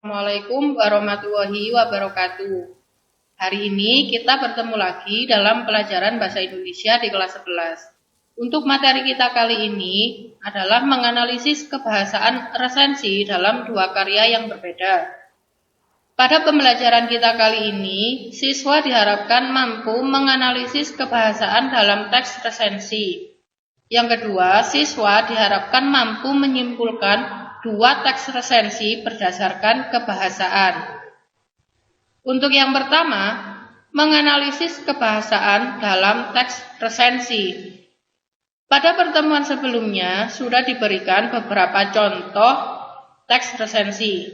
Assalamualaikum warahmatullahi wabarakatuh. Hari ini kita bertemu lagi dalam pelajaran Bahasa Indonesia di kelas 11. Untuk materi kita kali ini adalah menganalisis kebahasaan resensi dalam dua karya yang berbeda. Pada pembelajaran kita kali ini, siswa diharapkan mampu menganalisis kebahasaan dalam teks resensi. Yang kedua, siswa diharapkan mampu menyimpulkan dua teks resensi berdasarkan kebahasaan. Untuk yang pertama, menganalisis kebahasaan dalam teks resensi. Pada pertemuan sebelumnya sudah diberikan beberapa contoh teks resensi.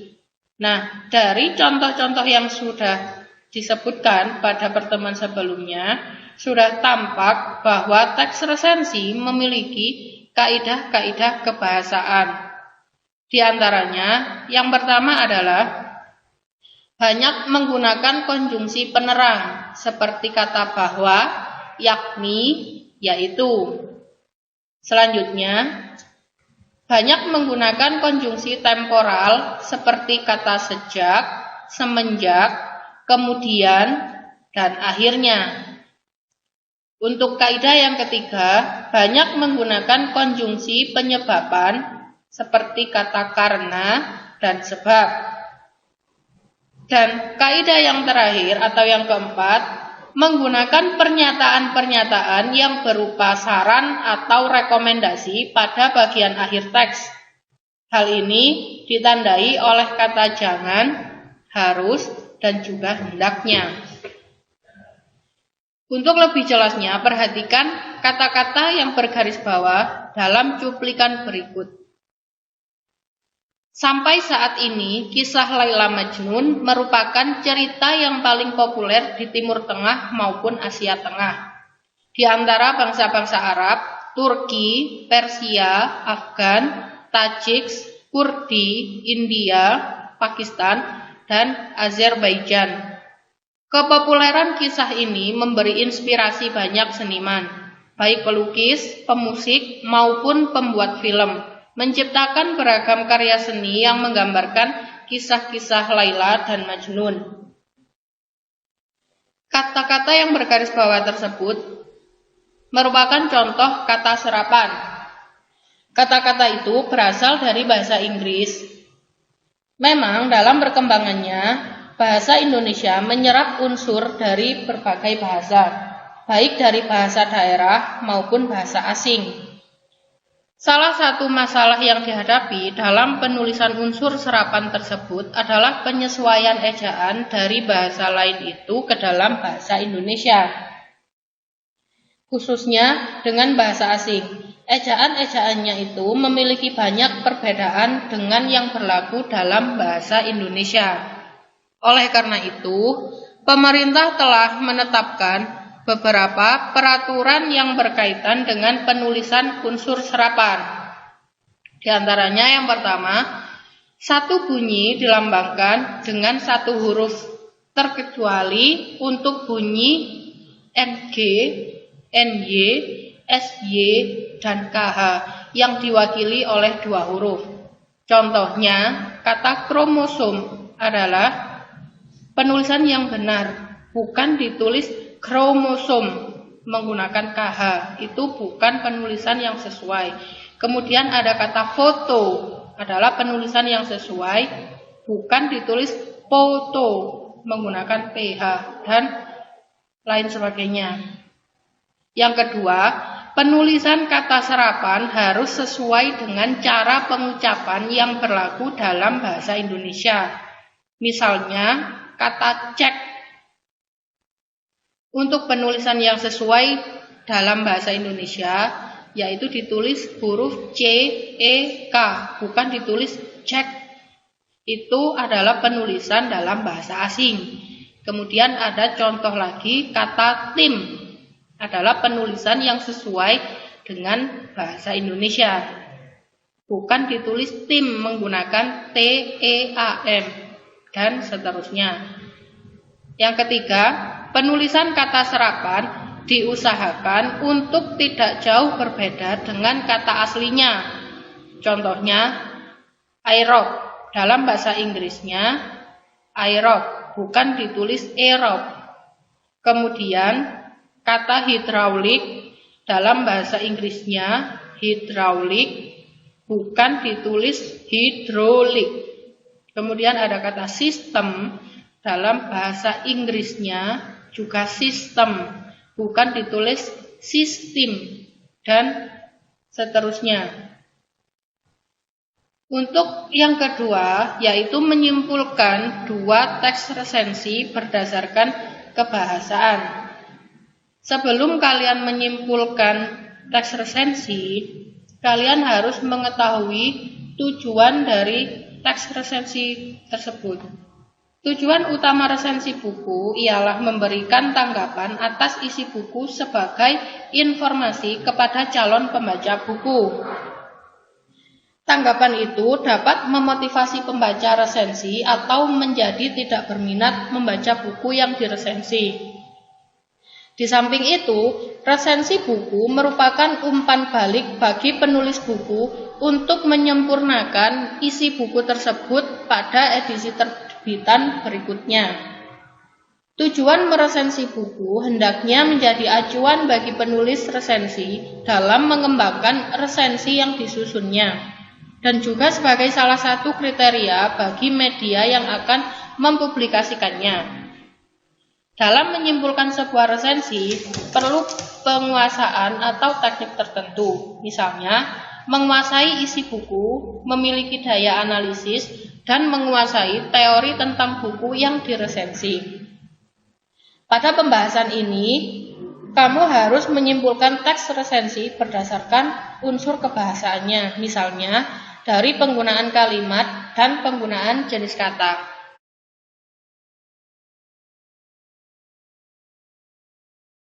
Nah, dari contoh-contoh yang sudah disebutkan pada pertemuan sebelumnya, sudah tampak bahwa teks resensi memiliki kaidah-kaidah kebahasaan. Di antaranya, yang pertama adalah banyak menggunakan konjungsi penerang, seperti kata bahwa, yakni, yaitu. Selanjutnya, banyak menggunakan konjungsi temporal, seperti kata sejak, semenjak, kemudian, dan akhirnya. Untuk kaidah yang ketiga, banyak menggunakan konjungsi penyebaban, seperti kata karena dan sebab. Dan kaidah yang terakhir atau yang keempat, menggunakan pernyataan-pernyataan yang berupa saran atau rekomendasi pada bagian akhir teks. Hal ini ditandai oleh kata jangan, harus, dan juga hendaknya. Untuk lebih jelasnya, perhatikan kata-kata yang bergaris bawah dalam cuplikan berikut. Sampai saat ini, kisah Laila Majnun merupakan cerita yang paling populer di Timur Tengah maupun Asia Tengah. Di antara bangsa-bangsa Arab, Turki, Persia, Afgan, Tajik, Kurdi, India, Pakistan, dan Azerbaijan. Kepopuleran kisah ini memberi inspirasi banyak seniman, baik pelukis, pemusik, maupun pembuat film, menciptakan beragam karya seni yang menggambarkan kisah-kisah Laila dan Majnun. Kata-kata yang bergaris bawah tersebut merupakan contoh kata serapan. Kata-kata itu berasal dari bahasa Inggris. Memang dalam perkembangannya, bahasa Indonesia menyerap unsur dari berbagai bahasa, baik dari bahasa daerah maupun bahasa asing. Salah satu masalah yang dihadapi dalam penulisan unsur serapan tersebut adalah penyesuaian ejaan dari bahasa lain itu ke dalam bahasa Indonesia, khususnya dengan bahasa asing. Ejaan-ejaannya itu memiliki banyak perbedaan dengan yang berlaku dalam bahasa Indonesia. Oleh karena itu, pemerintah telah menetapkan beberapa peraturan yang berkaitan dengan penulisan unsur serapan. Di antaranya yang pertama, satu bunyi dilambangkan dengan satu huruf, terkecuali untuk bunyi NG, NY, SY, dan KH yang diwakili oleh dua huruf. Contohnya, kata kromosom adalah penulisan yang benar, bukan ditulis kromosom menggunakan KH, itu bukan penulisan yang sesuai. Kemudian ada kata foto, adalah penulisan yang sesuai, bukan ditulis foto menggunakan PH, dan lain sebagainya. Yang kedua, penulisan kata serapan harus sesuai dengan cara pengucapan yang berlaku dalam bahasa Indonesia. Misalnya, kata cek. Untuk penulisan yang sesuai dalam bahasa Indonesia, yaitu ditulis huruf C, E, K, bukan ditulis cek. Itu adalah penulisan dalam bahasa asing. Kemudian ada contoh lagi, kata tim, adalah penulisan yang sesuai dengan bahasa Indonesia, bukan ditulis tim menggunakan T, E, A, M, dan seterusnya. Yang ketiga, penulisan kata serapan diusahakan untuk tidak jauh berbeda dengan kata aslinya. Contohnya, aerob Dalam bahasa Inggrisnya aerob, bukan ditulis aerob. Kemudian kata hidraulik dalam bahasa Inggrisnya hydraulic, bukan ditulis hidrolik. Kemudian ada kata sistem dalam bahasa Inggrisnya juga sistem, bukan ditulis sistem, dan seterusnya. Untuk yang kedua, yaitu menyimpulkan dua teks resensi berdasarkan kebahasaan. Sebelum kalian menyimpulkan teks resensi, kalian harus mengetahui tujuan dari teks resensi tersebut. Tujuan utama resensi buku ialah memberikan tanggapan atas isi buku sebagai informasi kepada calon pembaca buku. Tanggapan itu dapat memotivasi pembaca resensi atau menjadi tidak berminat membaca buku yang diresensi. Di samping itu, resensi buku merupakan umpan balik bagi penulis buku untuk menyempurnakan isi buku tersebut pada edisi terbitan berikutnya. Tujuan meresensi buku hendaknya menjadi acuan bagi penulis resensi dalam mengembangkan resensi yang disusunnya, dan juga sebagai salah satu kriteria bagi media yang akan mempublikasikannya. Dalam menyimpulkan sebuah resensi, perlu penguasaan atau teknik tertentu, misalnya menguasai isi buku, memiliki daya analisis, dan menguasai teori tentang buku yang diresensi. Pada pembahasan ini, kamu harus menyimpulkan teks resensi berdasarkan unsur kebahasaannya, misalnya dari penggunaan kalimat dan penggunaan jenis kata.